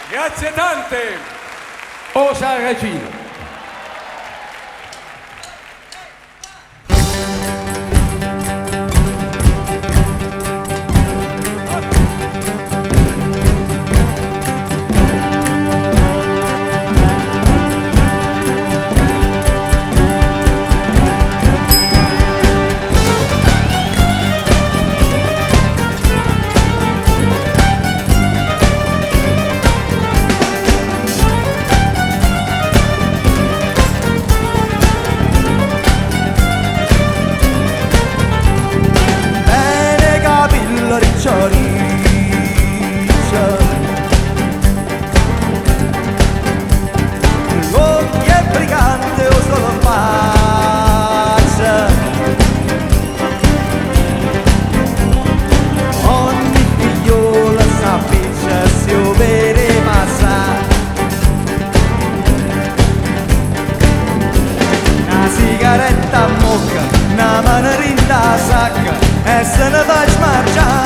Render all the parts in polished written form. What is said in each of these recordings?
Grazie tante. O Sarracino. L'occhio è brigante o solo faccia, ogni figliola s'appiccia si overe massa, una sigaretta a mocca, una mandarinda a sacca e se ne va a smargiare.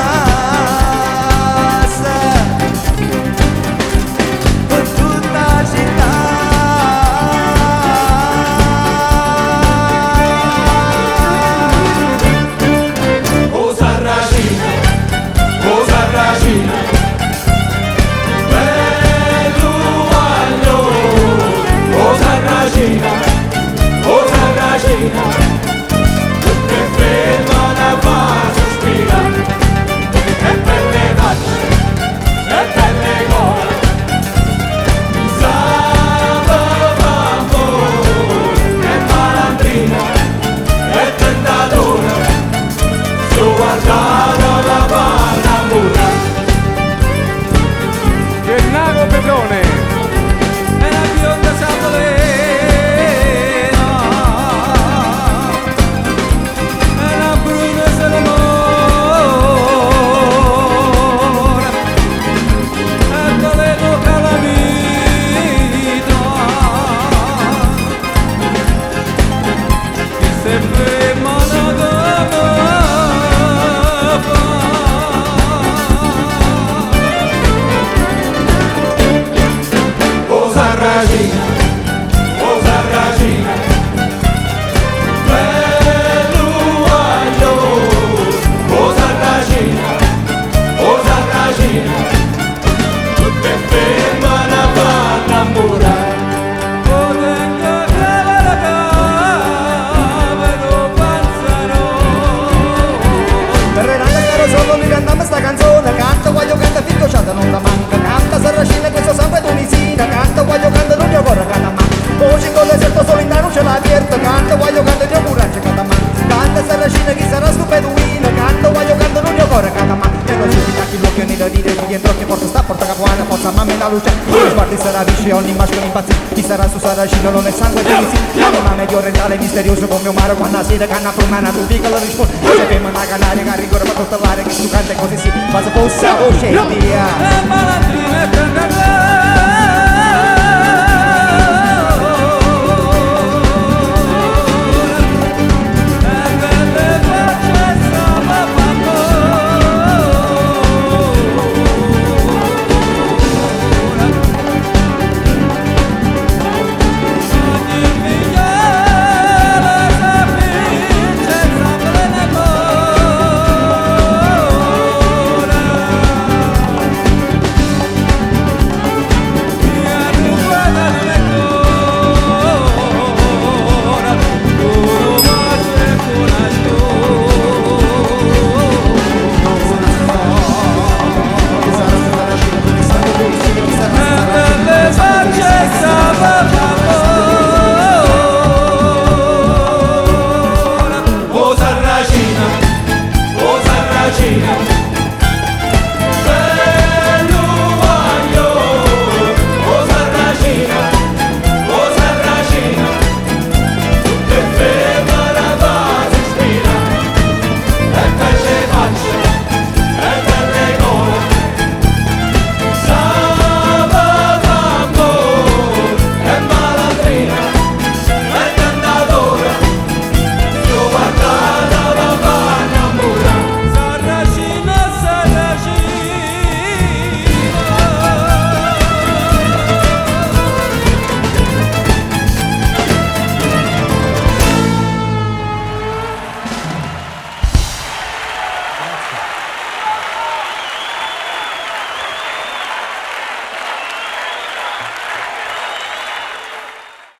Gennaro Pedrone E la bionda Sapolina e la bruna Salomone e dove tocca la vita chi se ferma la donna sta canzone, canta voglio canta finto c'ada non la manca, canta Sarracina questo sempre tunisina, canta voglio canta non io corre canta ma, oggi con l'eserto solo in non ce l'ha abierto, canta voglio canta io curaccia canta ma, canta Sarracina chi sarà stupeduina, canta voglio canta non io corre canta ma, e non ci tacchi l'occhio ni da dire chi dentro che porta sta porta capuana, forza mamma la luce, gli sguardi sarà visce ogni immagine impazzi, chi sarà su Sarracina non è sangue di misi, l'anima medio orientale misterioso come un mare quando si canna prumana tu dica la risposta, se prima una canaria che rigore per costellare che tu canta così sì, ma se fosse voce via